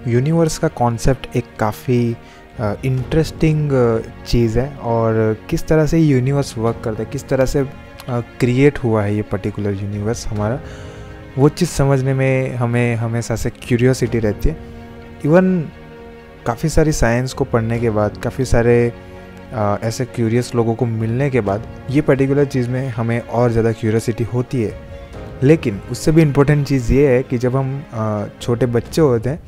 Universe का concept एक काफ़ी इंटरेस्टिंग चीज़ है और किस तरह से यूनिवर्स वर्क करता है, किस तरह से क्रिएट हुआ है ये पर्टिकुलर यूनिवर्स हमारा, वो चीज़ समझने में हमें हमेशा से क्यूरियोसिटी रहती है। इवन काफ़ी सारी साइंस को पढ़ने के बाद, काफ़ी सारे ऐसे क्यूरियस लोगों को मिलने के बाद ये पर्टिकुलर चीज़ में हमें और ज़्यादा क्यूरियोसिटी होती है। लेकिन उससे भी इम्पोर्टेंट चीज़ ये है कि जब हम छोटे बच्चे होते हैं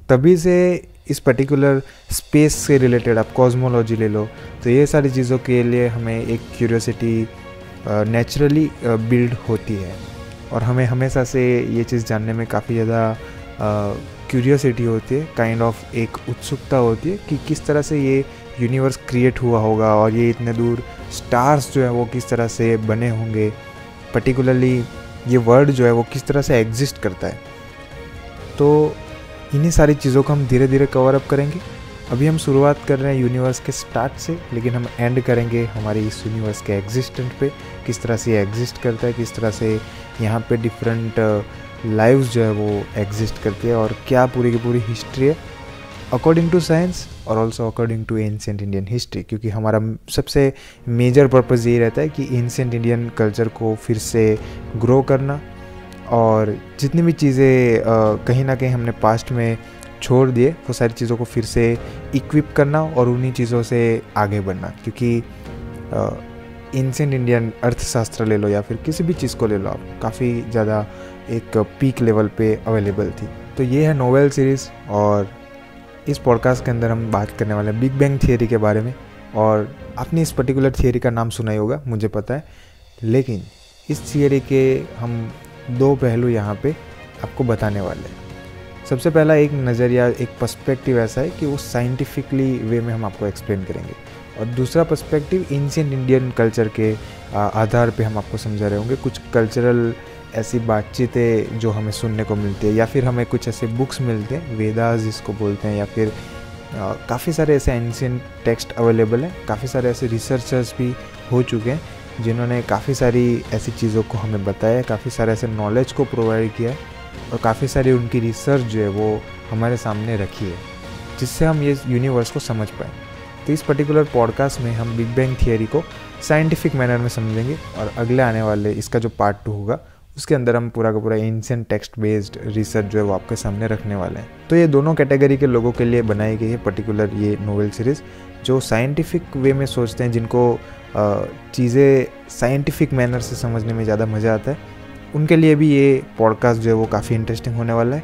तभी से इस पर्टिकुलर स्पेस से रिलेटेड, आप कॉस्मोलॉजी ले लो, तो ये सारी चीज़ों के लिए हमें एक क्यूरियोसिटी नेचुरली बिल्ड होती है और हमें हमेशा से ये चीज़ जानने में काफ़ी ज़्यादा क्यूरियोसिटी होती है, काइंड ऑफ एक उत्सुकता होती है कि किस तरह से ये यूनिवर्स क्रिएट हुआ होगा और ये इतने दूर स्टार्स जो है वो किस तरह से बने होंगे, पर्टिकुलरली ये वर्ल्ड जो है वो किस तरह से एग्जिस्ट करता है। तो इन्हीं सारी चीज़ों को हम धीरे धीरे कवर अप करेंगे। अभी हम शुरुआत कर रहे हैं यूनिवर्स के स्टार्ट से, लेकिन हम एंड करेंगे हमारे इस यूनिवर्स के एग्जिस्टेंट पे, किस तरह से ये एग्जिस्ट करता है, किस तरह से यहाँ पे डिफरेंट लाइव्स जो है वो एग्जिस्ट करती है और क्या पूरी की पूरी हिस्ट्री है अकॉर्डिंग टू साइंस और also according to ancient Indian history. क्योंकि हमारा सबसे मेजर पर्पस ये रहता है कि एंशिएंट इंडियन कल्चर को फिर से ग्रो करना और जितनी भी चीज़ें कहीं ना कहीं हमने पास्ट में छोड़ दिए वो सारी चीज़ों को फिर से इक्विप करना और उन्हीं चीज़ों से आगे बढ़ना। क्योंकि एंशिएंट इंडियन अर्थशास्त्र ले लो या फिर किसी भी चीज़ को ले लो, आप काफ़ी ज़्यादा एक पीक लेवल पे अवेलेबल थी। तो ये है नोवेल सीरीज़ और इस पॉडकास्ट के अंदर हम बात करने वाले हैं बिग बैंग थियरी के बारे में। और आपने इस पर्टिकुलर थियरी का नाम सुना ही होगा, मुझे पता है, लेकिन इस थियरी के हम दो पहलू यहाँ पे आपको बताने वाले हैं। सबसे पहला एक नज़रिया, एक पर्सपेक्टिव ऐसा है कि वो साइंटिफिकली वे में हम आपको एक्सप्लेन करेंगे और दूसरा पर्सपेक्टिव एंशिएंट इंडियन कल्चर के आधार पे हम आपको समझा रहे होंगे। कुछ कल्चरल ऐसी बातचीतें जो हमें सुनने को मिलती है या फिर हमें कुछ ऐसे बुक्स मिलते हैं, वेदास जिसको बोलते हैं, या फिर काफ़ी सारे ऐसे एंशिएंट टेक्स्ट अवेलेबल हैं। काफ़ी सारे ऐसे रिसर्चर्स भी हो चुके हैं जिन्होंने काफ़ी सारी ऐसी चीज़ों को हमें बताया, काफ़ी सारे ऐसे नॉलेज को प्रोवाइड किया है और काफ़ी सारी उनकी रिसर्च जो है वो हमारे सामने रखी है जिससे हम ये यूनिवर्स को समझ पाएँ। तो इस पर्टिकुलर पॉडकास्ट में हम बिग बैंग थियरी को साइंटिफिक मैनर में समझेंगे और अगले आने वाले इसका जो पार्ट 2 होगा उसके अंदर हम पूरा का पूरा एंशिएंट टेक्स्ट बेस्ड रिसर्च जो है वो आपके सामने रखने वाले हैं। तो ये दोनों कैटेगरी के लोगों के लिए बनाई गई है पर्टिकुलर ये नोवेल सीरीज़, जो साइंटिफिक वे में सोचते हैं, जिनको चीज़ें साइंटिफिक मैनर से समझने में ज़्यादा मज़ा आता है, उनके लिए भी ये पॉडकास्ट जो है वो काफ़ी इंटरेस्टिंग होने वाला है।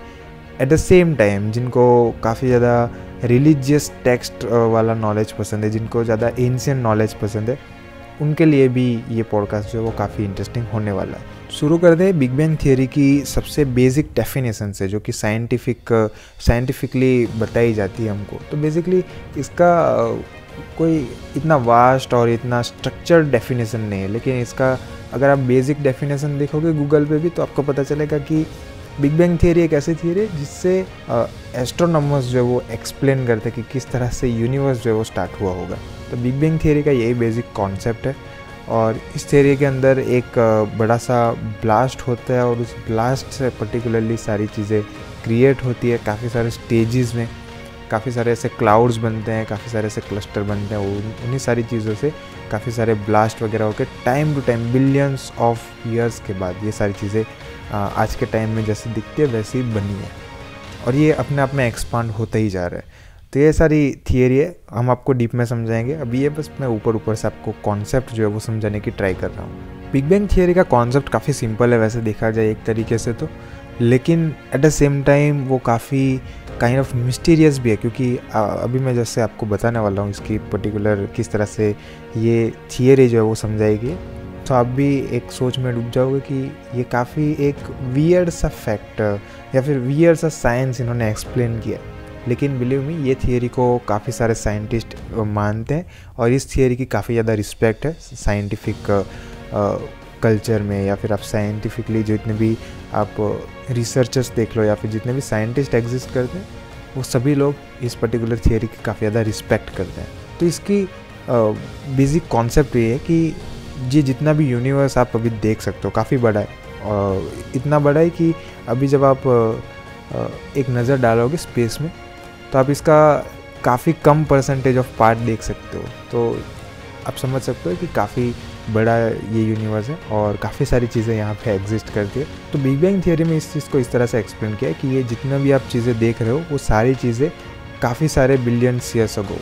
एट द सेम टाइम जिनको काफ़ी ज़्यादा रिलीजियस टेक्स्ट वाला नॉलेज पसंद है, जिनको ज़्यादा एंशिएंट नॉलेज पसंद है, उनके लिए भी ये पॉडकास्ट जो है वो काफ़ी इंटरेस्टिंग होने वाला है। शुरू कर दें बिग बैंग थियरी की सबसे बेसिक डेफिनेशन से, जो कि साइंटिफिकली बताई जाती है हमको। तो बेसिकली इसका कोई इतना वास्ट और इतना स्ट्रक्चर्ड डेफिनेशन नहीं है, लेकिन इसका अगर आप बेसिक डेफिनेशन देखोगे गूगल पे भी तो आपको पता चलेगा कि बिग बैंग थियरी एक ऐसी थियरी है जिससे एस्ट्रोनॉमर्स जो है वो एक्सप्लेन करते हैं कि किस तरह से यूनिवर्स जो है वो स्टार्ट हुआ होगा। तो बिग बैंग थियरी का यही बेसिक कॉन्सेप्ट है और इस थियरी के अंदर एक बड़ा सा ब्लास्ट होता है और उस ब्लास्ट से पर्टिकुलरली सारी चीज़ें क्रिएट होती है। काफ़ी सारे स्टेजेस में काफ़ी सारे ऐसे क्लाउड्स बनते हैं, काफ़ी सारे ऐसे क्लस्टर बनते हैं, उन्हीं सारी चीज़ों से काफ़ी सारे ब्लास्ट वगैरह होकर time to time billions of years के बाद ये सारी चीज़ें आज के टाइम में जैसे दिखती है वैसी बनी है और ये अपने आप में एक्सपांड होता ही जा रहा है। तो ये सारी थियरी है, हम आपको डीप में समझाएंगे। अभी ये बस मैं ऊपर से आपको कॉन्सेप्ट जो है वो समझाने की ट्राई कर रहा हूँ। बिग बैंग थियरी का कॉन्सेप्ट काफ़ी सिंपल है वैसे देखा जाए एक तरीके से तो, लेकिन एट द सेम टाइम वो काफ़ी काइंड ऑफ मिस्टीरियस भी है। क्योंकि अभी मैं जैसे आपको बताने वाला हूँ इसकी पर्टिकुलर किस तरह से ये थियरी जो है वो समझाएगी, तो आप भी एक सोच में डूब जाओगे कि ये काफ़ी एक वियर्ड सा फैक्ट या फिर वियर्ड सा साइंस इन्होंने एक्सप्लेन किया। लेकिन बिलीव मी, ये थियरी को काफ़ी सारे साइंटिस्ट मानते हैं और इस थियरी की काफ़ी ज़्यादा रिस्पेक्ट है साइंटिफिक कल्चर में, या फिर आप साइंटिफिकली जितने भी आप रिसर्चर्स देख लो या फिर जितने भी साइंटिस्ट एग्जिस्ट करते हैं वो सभी लोग इस पर्टिकुलर थियरी की काफ़ी ज़्यादा रिस्पेक्ट करते हैं। तो इसकी बेसिक कॉन्सेप्ट ये है कि ये जितना भी यूनिवर्स आप अभी देख सकते हो काफ़ी बड़ा है और इतना बड़ा है कि अभी जब आप एक नज़र डालोगे स्पेस में तो आप इसका काफ़ी कम परसेंटेज ऑफ पार्ट देख सकते हो। तो आप समझ सकते हो कि काफ़ी बड़ा ये यूनिवर्स है और काफ़ी सारी चीज़ें यहाँ पे एग्जिस्ट करती है। तो बिग बैंग थियरी में इस चीज़ को इस तरह से एक्सप्लेन किया है कि ये जितना भी आप चीज़ें देख रहे हो वो सारी चीज़ें काफ़ी सारे billions years ago,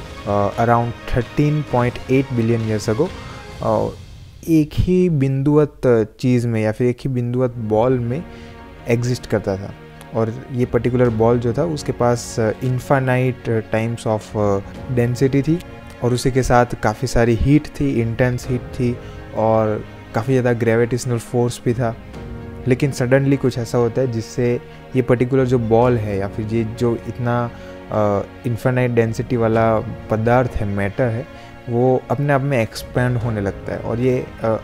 around 13.8 billion years ago एक ही बिंदुवत चीज़ में या फिर एक ही बिंदुवत बॉल में एग्जिस्ट करता था। और ये पर्टिकुलर बॉल जो था उसके पास इन्फानाइट टाइम्स ऑफ डेंसिटी थी और उसी के साथ काफ़ी सारी हीट थी, इंटेंस हीट थी और काफ़ी ज़्यादा ग्रेविटेशनल फोर्स भी था। लेकिन सडनली कुछ ऐसा होता है जिससे ये पर्टिकुलर जो बॉल है या फिर ये जो इतना इन्फानाइट डेंसिटी वाला पदार्थ है, मैटर है, वो अपने आप में एक्सपेंड होने लगता है और ये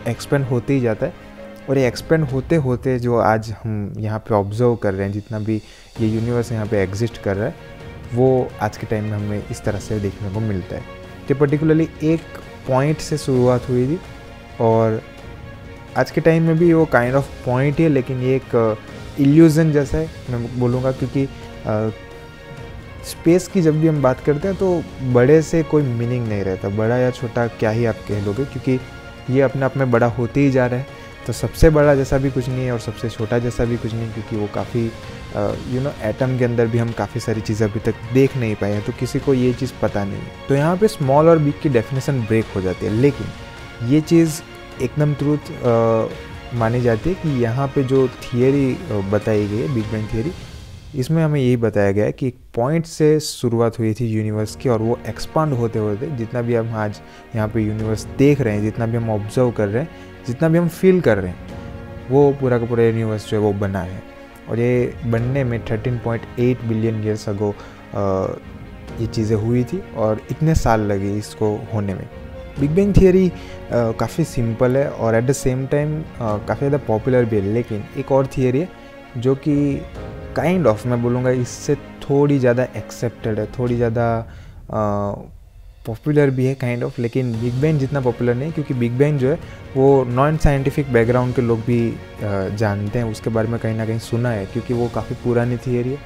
एक्सपेंड होते ही जाता है। और ये एक्सपेंड होते होते जो आज हम यहाँ पे ऑब्जर्व कर रहे हैं, जितना भी ये यूनिवर्स यहाँ पे एग्जिस्ट कर रहा है, वो आज के टाइम में हमें इस तरह से देखने को मिलता है कि पर्टिकुलरली एक पॉइंट से शुरुआत हुई थी और आज के टाइम में भी वो काइंड ऑफ पॉइंट ही है, लेकिन ये एक इल्यूज़न जैसा है मैं बोलूँगा। क्योंकि स्पेस की जब भी हम बात करते हैं तो बड़े से कोई मीनिंग नहीं रहता, बड़ा या छोटा क्या ही आप कह लोगे, क्योंकि ये अपने आप में बड़ा होते ही जा रहा है। तो सबसे बड़ा जैसा भी कुछ नहीं है और सबसे छोटा जैसा भी कुछ नहीं, क्योंकि वो काफ़ी एटम के अंदर भी हम काफ़ी सारी चीज़ें अभी तक देख नहीं पाए हैं, तो किसी को ये चीज़ पता नहीं है। तो यहाँ पे स्मॉल और बिग की डेफिनेशन ब्रेक हो जाती है। लेकिन ये चीज़ एकदम ट्रूथ मानी जाती है कि यहाँ पे जो थियरी बताई गई है, बिग बैंग थियरी, इसमें हमें यही बताया गया है कि एक पॉइंट से शुरुआत हुई थी यूनिवर्स की और वो एक्सपांड होते होते जितना भी हम आज यहाँ पे यूनिवर्स देख रहे हैं, जितना भी हम ऑब्जर्व कर रहे हैं, जितना भी हम फील कर रहे हैं, वो पूरा का पूरा यूनिवर्स जो है वो बना है। और ये बनने में 13.8 बिलियन ईयर्स अगो ये चीज़ें हुई थी और इतने साल लगे इसको होने में। बिग बैंग थियरी काफ़ी सिंपल है और एट द सेम टाइम काफ़ी ज़्यादा पॉपुलर भी है। लेकिन एक और थियरी है जो कि काइंड ऑफ मैं बोलूँगा इससे थोड़ी ज़्यादा एक्सेप्टेड है, थोड़ी ज़्यादा पॉपुलर भी है काइंड ऑफ, लेकिन बिग बैंग जितना पॉपुलर नहीं, क्योंकि बिग बैंग जो है वो नॉन साइंटिफिक बैकग्राउंड के लोग भी जानते हैं, उसके बारे में कहीं ना कहीं सुना है, क्योंकि वो काफ़ी पुरानी थियरी है।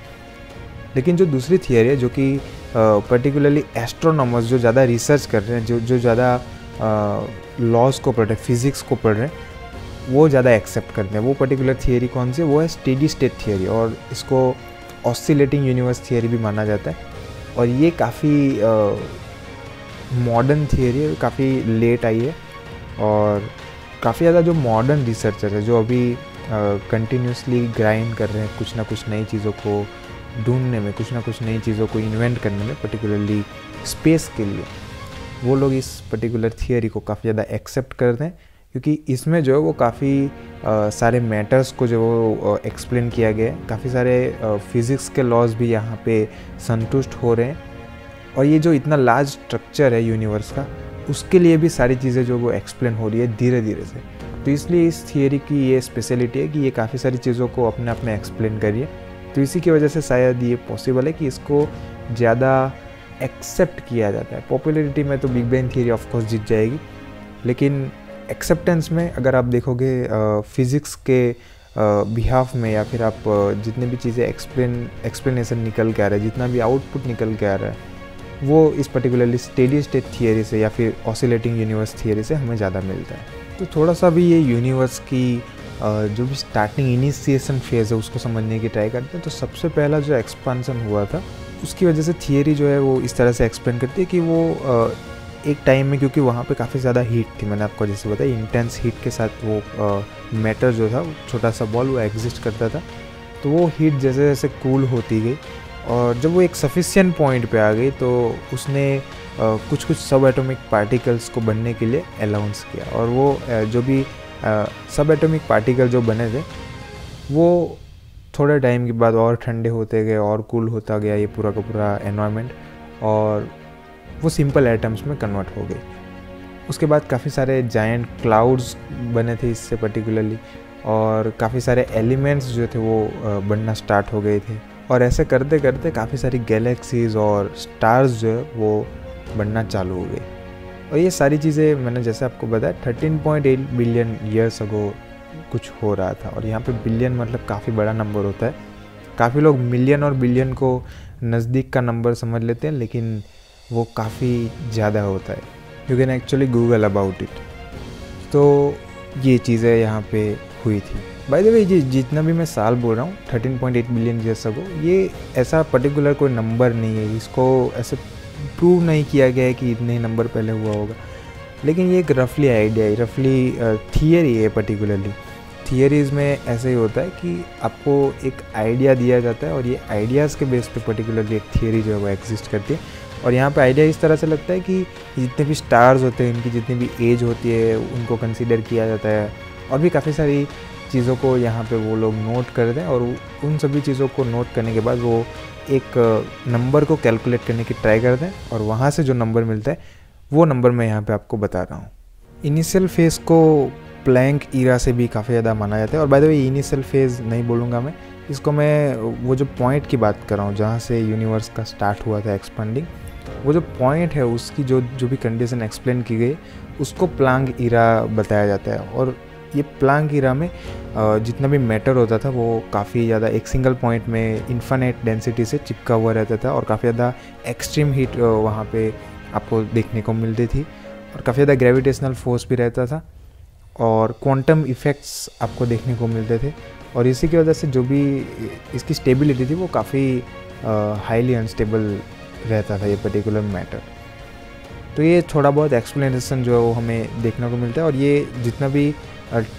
लेकिन जो दूसरी थियरी है जो कि पर्टिकुलरली एस्ट्रोनॉमर्स जो ज़्यादा रिसर्च कर रहे हैं, जो ज़्यादा लॉज को पढ़ रहे हैं, फिज़िक्स को पढ़ रहे हैं, वो ज़्यादा एक्सेप्ट करते हैं। वो पर्टिकुलर थियरी कौन सी, वो है स्टेडी स्टेट थियरी और इसको ऑसिलेटिंग यूनिवर्स थियरी भी माना जाता है। और ये काफ़ी मॉडर्न थियरी है, काफ़ी लेट आई है और काफ़ी ज़्यादा जो मॉडर्न रिसर्चर है जो अभी कंटिन्यूसली ग्राइंड कर रहे हैं कुछ ना कुछ नई चीज़ों को ढूंढने में, कुछ ना कुछ नई चीज़ों को इन्वेंट करने में, पर्टिकुलरली स्पेस के लिए, वो लोग इस पर्टिकुलर थियरी को काफ़ी ज़्यादा एक्सेप्ट करते हैं, क्योंकि इसमें जो है वो काफ़ी सारे मैटर्स को जो वो एक्सप्लेन किया गया है, काफ़ी सारे फिज़िक्स के लॉज भी यहाँ पे संतुष्ट हो रहे हैं। और ये जो इतना लार्ज स्ट्रक्चर है यूनिवर्स का, उसके लिए भी सारी चीज़ें जो वो एक्सप्लेन हो रही है धीरे धीरे से। तो इसलिए इस थियरी की ये स्पेशलिटी है कि ये काफ़ी सारी चीज़ों को अपने आप में एक्सप्लेन कर रही है। तो इसी की वजह से शायद ये पॉसिबल है कि इसको ज़्यादा एक्सेप्ट किया जाता है। पॉपुलैरिटी में तो big bang theory of course जीत जाएगी, लेकिन एक्सेप्टेंस में अगर आप देखोगे फिज़िक्स के बिहाफ में, या फिर आप जितने भी चीज़ें एक्सप्लेनेशन निकल के आ रहा है, जितना भी आउटपुट निकल के आ रहा है, वो इस पर्टिकुलरली स्टेडी स्टेट थियरी से या फिर ऑसिलेटिंग यूनिवर्स थियरी से हमें ज़्यादा मिलता है। तो थोड़ा सा भी ये यूनिवर्स की जो भी स्टार्टिंग इनिशिएशन फेज़ है उसको समझने की ट्राई करते हैं। तो सबसे पहला जो एक्सपांसन हुआ था उसकी वजह से थियरी जो है वो इस तरह से एक्सप्लेन करती है कि वो एक टाइम में, क्योंकि वहाँ पे काफ़ी ज़्यादा हीट थी, मैंने आपको जैसे बताया, इंटेंस हीट के साथ वो मैटर जो था, छोटा सा बॉल, वो एग्जिस्ट करता था। तो वो हीट जैसे जैसे कूल होती गई और जब वो एक सफिशिएंट पॉइंट पे आ गई तो उसने कुछ कुछ सब एटॉमिक पार्टिकल्स को बनने के लिए अलाउंस किया। और वो जो भी सब एटॉमिक पार्टिकल जो बने थे वो थोड़े टाइम के बाद और ठंडे होते गए और कूल होता गया ये पूरा का पूरा एनवायरनमेंट, और वो सिंपल एटम्स में कन्वर्ट हो गई। उसके बाद काफ़ी सारे जायंट क्लाउड्स बने थे इससे पर्टिकुलरली, और काफ़ी सारे एलिमेंट्स जो थे वो बनना स्टार्ट हो गए थे। और ऐसे करते करते काफ़ी सारी गैलेक्सीज़ और स्टार्स जो है वो बनना चालू हो गए। और ये सारी चीज़ें मैंने जैसे आपको बताया 13.8 बिलियन ईयर्स अगो कुछ हो रहा था। और यहाँ पे बिलियन मतलब काफ़ी बड़ा नंबर होता है, काफ़ी लोग मिलियन और बिलियन को नज़दीक का नंबर समझ लेते हैं, लेकिन वो काफ़ी ज़्यादा होता है। You can actually Google about it. तो ये चीज़ें यहाँ पे हुई थी। बाय द वे, ये जितना भी मैं साल बोल रहा हूँ 13.8 बिलियन ईयर्स अगो, ये ऐसा पर्टिकुलर कोई नंबर नहीं है, इसको ऐसे प्रूव नहीं किया गया है कि इतने ही नंबर पहले हुआ होगा, लेकिन ये एक रफली आइडिया है, रफली थियरी है। पर्टिकुलरली थियरीज़ में ऐसे ही होता है कि आपको एक आइडिया दिया जाता है और ये आइडियाज़ के बेस पे पर्टिकुलरली एक थियरी जो है वो एग्जिस्ट करती है। और यहाँ पे आइडिया इस तरह से लगता है कि जितने भी स्टार्स होते हैं, इनकी जितनी भी एज होती है, उनको कंसीडर किया जाता है, और भी काफ़ी सारी चीज़ों को यहाँ पे वो लोग नोट करते हैं, और उन सभी चीज़ों को नोट करने के बाद वो एक नंबर को कैलकुलेट करने की ट्राई करते हैं, और वहाँ से जो नंबर मिलता है वो नंबर मैं यहाँ पे आपको बता रहा हूँ। इनिशियल फेज़ को प्लैंक ईरा से भी काफ़ी ज़्यादा माना जाता है। और by the way, initial phase नहीं बोलूँगा मैं इसको, मैं वो जो पॉइंट की बात कर रहा हूँ जहाँ से यूनिवर्स का स्टार्ट हुआ था एक्सपेंडिंग, वो जो पॉइंट है उसकी जो भी कंडीशन एक्सप्लेन की गई उसको प्लैंक ईरा बताया जाता है। और ये प्लैंक ईरा में जितना भी मैटर होता था वो काफ़ी ज़्यादा एक सिंगल पॉइंट में इन्फिनिट डेंसिटी से चिपका हुआ रहता था, और काफ़ी ज़्यादा एक्सट्रीम हीट वहाँ पे आपको देखने को मिलती थी, और काफ़ी ज़्यादा ग्रेविटेशनल फोर्स भी रहता था, और क्वांटम इफ़ेक्ट्स आपको देखने को मिलते थे। और इसी की वजह से जो भी इसकी स्टेबिलिटी थी वो काफ़ी हाईली अनस्टेबल रहता था ये पर्टिकुलर मैटर। तो ये थोड़ा बहुत एक्सप्लेनेशन जो है वो हमें देखने को मिलता है, और ये जितना भी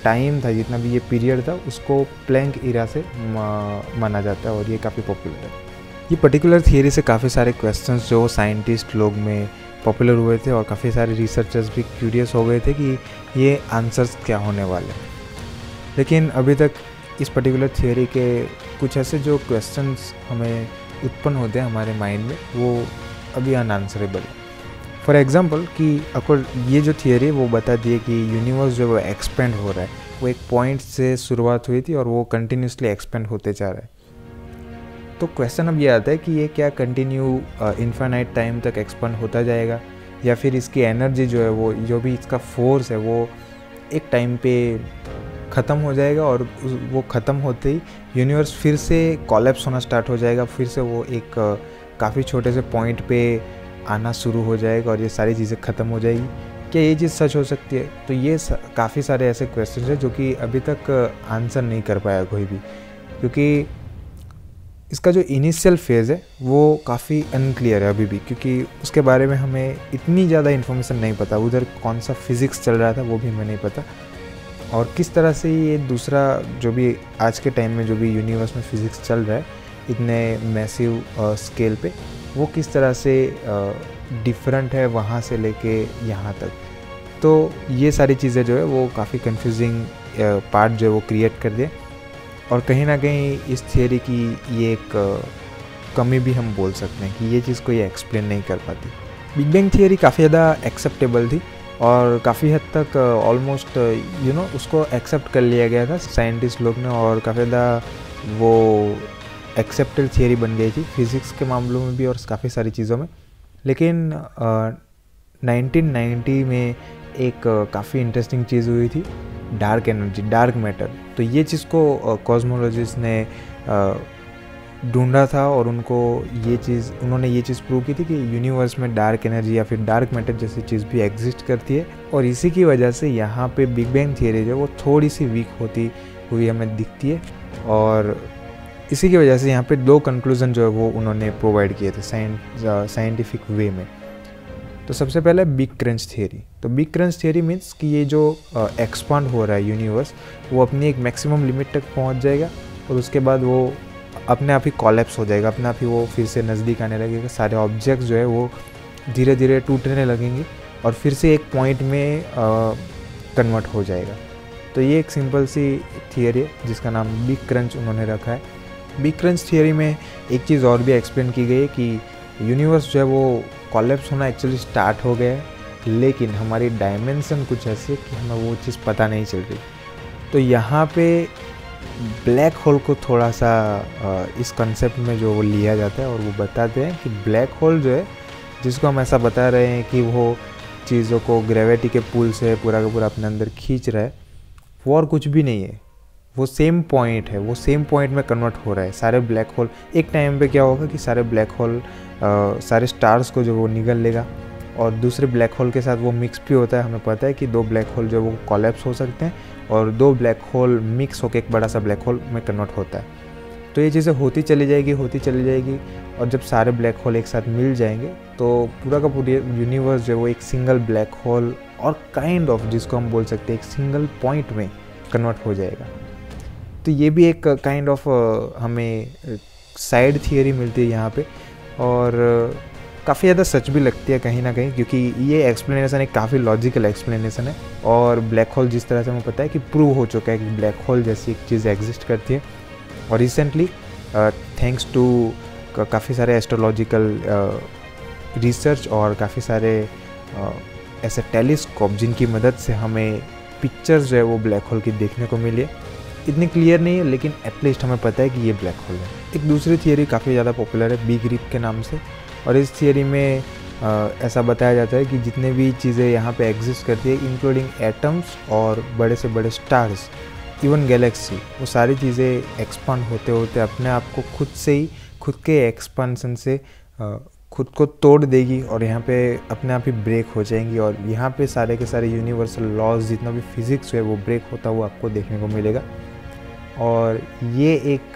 टाइम था, जितना भी ये पीरियड था, उसको प्लैंक ईरा से माना जाता है, और ये काफ़ी पॉपुलर है। ये पर्टिकुलर थियरी से काफ़ी सारे क्वेश्चंस जो साइंटिस्ट लोग में पॉपुलर हुए थे, और काफ़ी सारे रिसर्चर्स भी क्यूरियस हो गए थे कि ये आंसर्स क्या होने वाले। लेकिन अभी तक इस पर्टिकुलर थियरी के कुछ ऐसे जो क्वेश्चंस हमें उत्पन्न होते हैं हमारे माइंड में, वो अभी अनआंसरेबल है। फॉर एग्जांपल कि ये जो थियरी है वो बताती है कि यूनिवर्स जो वो एक्सपेंड हो रहा है, वो एक पॉइंट से शुरुआत हुई थी और वो कंटिन्यूसली एक्सपेंड होते जा रहा है। तो क्वेश्चन अब ये आता है कि ये क्या कंटिन्यू इन्फिनाइट टाइम तक एक्सपेंड होता जाएगा, या फिर इसकी एनर्जी जो है वो जो भी इसका फोर्स है वो एक टाइम पे ख़त्म हो जाएगा, और वो ख़त्म होते ही यूनिवर्स फिर से कोलैप्स होना स्टार्ट हो जाएगा, फिर से वो एक काफ़ी छोटे से पॉइंट पे आना शुरू हो जाएगा और ये सारी चीज़ें ख़त्म हो जाएगी। क्या ये चीज़ सच हो सकती है? तो ये काफ़ी सारे ऐसे क्वेश्चन हैं जो कि अभी तक आंसर नहीं कर पाया कोई भी, क्योंकि इसका जो इनिशियल फेज़ है वो काफ़ी अनक्लियर है अभी भी, क्योंकि उसके बारे में हमें इतनी ज़्यादा इन्फॉर्मेशन नहीं पता। उधर कौन सा फिज़िक्स चल रहा था वो भी हमें नहीं पता, और किस तरह से ये दूसरा जो भी आज के टाइम में जो भी यूनिवर्स में फ़िज़िक्स चल रहा है इतने मैसिव स्केल पे, वो किस तरह से डिफरेंट है वहाँ से लेके यहाँ तक। तो ये सारी चीज़ें जो है वो काफ़ी कंफ्यूजिंग पार्ट जो है वो क्रिएट कर दे, और कहीं ना कहीं इस थियरी की ये एक कमी भी हम बोल सकते हैं कि ये चीज़ को ये एक्सप्लेन नहीं कर पाती। बिग बैंग थियरी काफ़ी ज़्यादा एक्सेप्टेबल थी, और काफ़ी हद तक ऑलमोस्ट उसको एक्सेप्ट कर लिया गया था साइंटिस्ट लोग ने, और काफ़ी ज़्यादा वो एक्सेप्टेड थियरी बन गई थी फिज़िक्स के मामलों में भी और काफ़ी सारी चीज़ों में। लेकिन 1990 में एक काफ़ी इंटरेस्टिंग चीज़ हुई थी, डार्क एनर्जी, डार्क मैटर। तो ये चीज़ को कॉस्मोलॉजिस्ट ने ढूंढा था, और उन्होंने ये चीज़ प्रूव की थी कि यूनिवर्स में डार्क एनर्जी या फिर डार्क मैटर जैसी चीज़ भी एग्जिस्ट करती है, और इसी की वजह से यहाँ पे बिग बैंग थियरी जो है वो थोड़ी सी वीक होती हुई हमें दिखती है, और इसी की वजह से यहाँ पे 2 कंक्लूज़न जो है वो उन्होंने प्रोवाइड किए थे साइंटिफिक वे में। तो सबसे पहले बिग क्रंच थियरी। तो बिग क्रंच थियरी मीन्स कि ये जो एक्सपांड हो रहा है यूनिवर्स, वो अपनी एक मैक्सिमम लिमिट तक पहुँच जाएगा, और उसके बाद वो अपने आप ही कोलैप्स हो जाएगा, अपने आप ही वो फिर से नज़दीक आने लगेगा। सारे ऑब्जेक्ट्स जो है वो धीरे धीरे टूटने लगेंगे और फिर से एक पॉइंट में कन्वर्ट हो जाएगा। तो ये एक सिंपल सी थियरी है जिसका नाम बिग क्रंच उन्होंने रखा है। बिग क्रंच थियरी में एक चीज़ और भी एक्सप्लेन की गई है कि यूनिवर्स जो है वो कोलैप्स होना एक्चुअली स्टार्ट हो गया है, लेकिन हमारी डायमेंशन कुछ ऐसी कि हमें वो चीज़ पता नहीं चल रही। तो यहाँ पे ब्लैक होल को थोड़ा सा इस कंसेप्ट में जो वो लिया जाता है, और वो बताते हैं कि ब्लैक होल जो है, जिसको हम ऐसा बता रहे हैं कि वो चीज़ों को ग्रेविटी के पुल से पूरा का पूरा अपने अंदर खींच रहा है, वो और कुछ भी नहीं है। वो सेम पॉइंट है, वो सेम पॉइंट में कन्वर्ट हो रहा है। सारे ब्लैक होल एक टाइम पे क्या होगा कि सारे ब्लैक होल सारे स्टार्स को जो वो निगल लेगा और दूसरे ब्लैक होल के साथ वो मिक्स भी होता है। हमें पता है कि 2 ब्लैक होल जो वो कोलैप्स हो सकते हैं और 2 ब्लैक होल मिक्स होकर एक बड़ा सा ब्लैक होल में कन्वर्ट होता है। तो ये चीज़ें होती चली जाएगी और जब सारे ब्लैक होल एक साथ मिल जाएंगे तो पूरा का पूरा यूनिवर्स जो है वो एक सिंगल ब्लैक होल और काइंड ऑफ जिसको हम बोल सकते हैं एक सिंगल पॉइंट में कन्वर्ट हो जाएगा। तो ये भी एक काइंड ऑफ हमें साइड थियरी मिलती है यहाँ पे और काफ़ी ज़्यादा सच भी लगती है कहीं ना कहीं, क्योंकि ये एक्सप्लेनेशन एक काफ़ी लॉजिकल एक्सप्लेनेशन है। और ब्लैक होल जिस तरह से हमें पता है कि प्रूव हो चुका है कि ब्लैक होल जैसी एक चीज़ एग्जिस्ट करती है। और रिसेंटली थैंक्स टू काफ़ी सारे एस्ट्रोलॉजिकल रिसर्च और काफ़ी सारे ऐसे टेलीस्कोप जिनकी मदद से हमें पिक्चर्स जो है वो ब्लैक होल की देखने को मिली है। इतनी क्लियर नहीं है लेकिन एटलीस्ट हमें पता है कि ये ब्लैक होल है। एक दूसरी थियरी काफ़ी ज़्यादा पॉपुलर है बिग रिप के नाम से, और इस थियरी में ऐसा बताया जाता है कि जितने भी चीज़ें यहाँ पे एग्जिस्ट करती है इंक्लूडिंग एटम्स और बड़े से बड़े स्टार्स, इवन गैलेक्सी, वो सारी चीज़ें एक्सपांड होते होते अपने आप को खुद से ही खुद के एक्सपांसन से खुद को तोड़ देगी और यहाँ पे अपने आप ही ब्रेक हो जाएंगी। और यहाँ पे सारे के सारे यूनिवर्सल लॉज जितना भी फिज़िक्स है वो ब्रेक होता हुआ आपको देखने को मिलेगा। और ये एक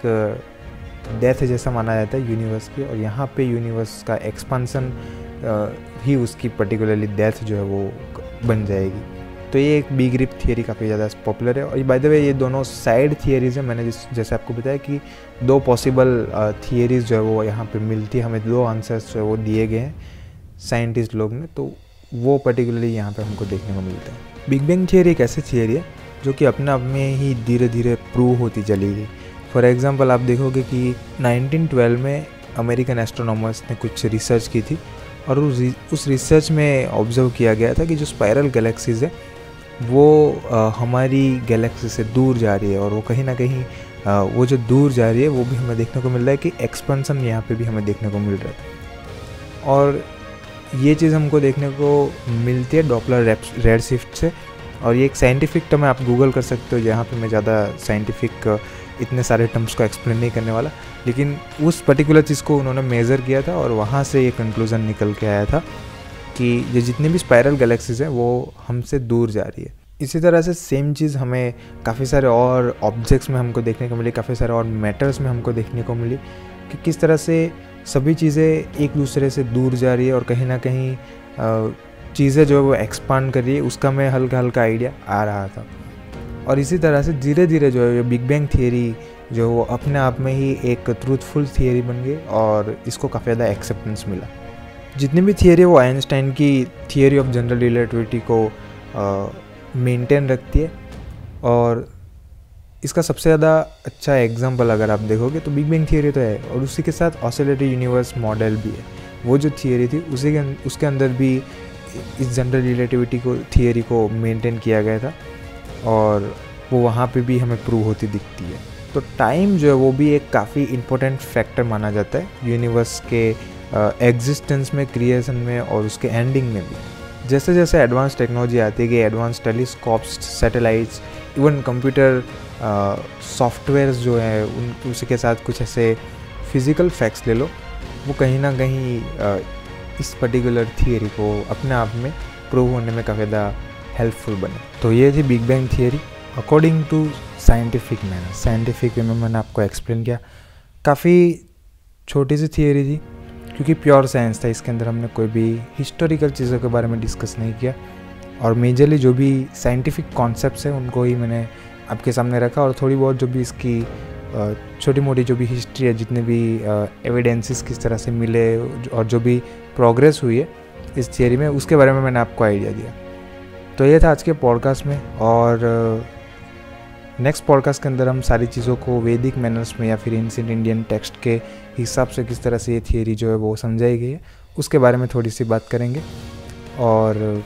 डेथ जैसा माना जाता है यूनिवर्स की, और यहाँ पे यूनिवर्स का एक्सपांसन ही उसकी पर्टिकुलरली डेथ जो है वो बन जाएगी। तो ये एक बिग रिप थियरी काफ़ी ज़्यादा पॉपुलर है। और बाय द वे ये दोनों साइड थियरीज़ हैं। मैंने जैसे आपको बताया कि 2 पॉसिबल थियरीज़ जो है वो यहाँ पे मिलती है, हमें 2 आंसर्स जो है वो दिए गए हैं साइंटिस्ट लोग ने, तो वो पर्टिकुलरली यहाँ पे हमको देखने को मिलता है। बिग बैंग थियरी एक ऐसी थियरी है जो कि अपने आप में ही धीरे धीरे प्रूव होती चली गई। फॉर एग्ज़ाम्पल आप देखोगे कि 1912 में अमेरिकन एस्ट्रोनॉमर्स ने कुछ रिसर्च की थी और उस रिसर्च में ऑब्जर्व किया गया था कि जो स्पाइरल गैलेक्सीज़ है वो हमारी गैलेक्सी से दूर जा रही है, और वो कहीं ना कहीं वो जो दूर जा रही है वो भी हमें देखने को मिल रहा है कि एक्सपेंशन यहाँ पे भी हमें देखने को मिल रहा है। और ये चीज़ हमको देखने को मिलती है डॉपलर रेडशिफ्ट से, और ये एक साइंटिफिक टर्म है, आप गूगल कर सकते हो। यहाँ पे मैं ज़्यादा साइंटिफिक इतने सारे टर्म्स को एक्सप्लेन नहीं करने वाला, लेकिन उस पर्टिकुलर चीज़ को उन्होंने मेज़र किया था और वहाँ से ये कंक्लूज़न निकल के आया था कि ये जितनी भी स्पाइरल गैलेक्सीज हैं वो हमसे दूर जा रही है। इसी तरह से सेम चीज़ हमें काफ़ी सारे और ऑब्जेक्ट्स में हमको देखने को मिली, काफ़ी सारे और मैटर्स में हमको देखने को मिली कि किस तरह से सभी चीज़ें एक दूसरे से दूर जा रही है और कहीं ना कहीं चीज़ें जो वो एक्सपांड कर रही है, उसका मैं हल्का हल्का आइडिया आ रहा था। और इसी तरह से धीरे धीरे जो है बिग बैंग थियरी जो वो अपने आप में ही एक ट्रूथफुल थियरी बन गई और इसको काफ़ी ज़्यादा एक्सेप्टेंस मिला। जितनी भी थियरी वो आइंस्टाइन की थियरी ऑफ जनरल रिलेटिविटी को मेंटेन रखती है, और इसका सबसे ज़्यादा अच्छा एग्जांपल अगर आप देखोगे तो बिग बैंग थियरी तो है, और उसी के साथ ऑसिलेटरी यूनिवर्स मॉडल भी है। वो जो थियरी थी उसके अंदर भी इस जनरल रिलेटिविटी को थियरी को मेंटेन किया गया था, और वो वहाँ पे भी हमें प्रूव होती दिखती है। तो टाइम जो है वो भी एक काफ़ी इम्पोर्टेंट फैक्टर माना जाता है यूनिवर्स के एग्जिस्टेंस में, क्रिएशन में और उसके एंडिंग में भी। जैसे जैसे एडवांस टेक्नोलॉजी आती है कि advance telescopes, satellites, even computer softwares जो है उसी के साथ कुछ ऐसे फिज़िकल फैक्ट्स ले लो, वो कहीं ना कहीं इस पर्टिकुलर थियरी को अपने आप में प्रूव होने में काफ़ी ज़्यादा हेल्पफुल बने। तो ये थी big bang theory according to scientific manner. Scientific way में मैंने आपको एक्सप्लेन किया। काफ़ी छोटी सी थियरी थी क्योंकि प्योर साइंस था, इसके अंदर हमने कोई भी हिस्टोरिकल चीज़ों के बारे में डिस्कस नहीं किया, और मेजरली जो भी साइंटिफिक कॉन्सेप्ट्स हैं उनको ही मैंने आपके सामने रखा, और थोड़ी बहुत जो भी इसकी छोटी मोटी जो भी हिस्ट्री है, जितने भी एविडेंसेस किस तरह से मिले और जो भी प्रोग्रेस हुई है इस थियरी में, उसके बारे में मैंने आपको आइडिया दिया। तो ये था आज के पॉडकास्ट में, और नेक्स्ट पॉडकास्ट के अंदर हम सारी चीज़ों को वैदिक मैनर्स में या फिर एंशिएंट इंडियन टेक्स्ट के हिसाब से किस तरह से ये थियरी जो है वो समझाई गई है उसके बारे में थोड़ी सी बात करेंगे, और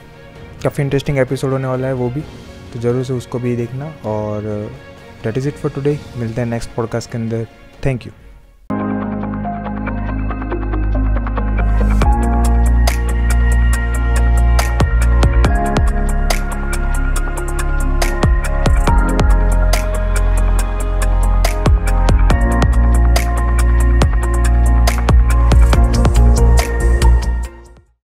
काफ़ी इंटरेस्टिंग एपिसोड होने वाला है वो भी, तो ज़रूर से उसको भी देखना। और that is it for today. मिलते हैं नेक्स्ट पॉडकास्ट के अंदर। Thank you.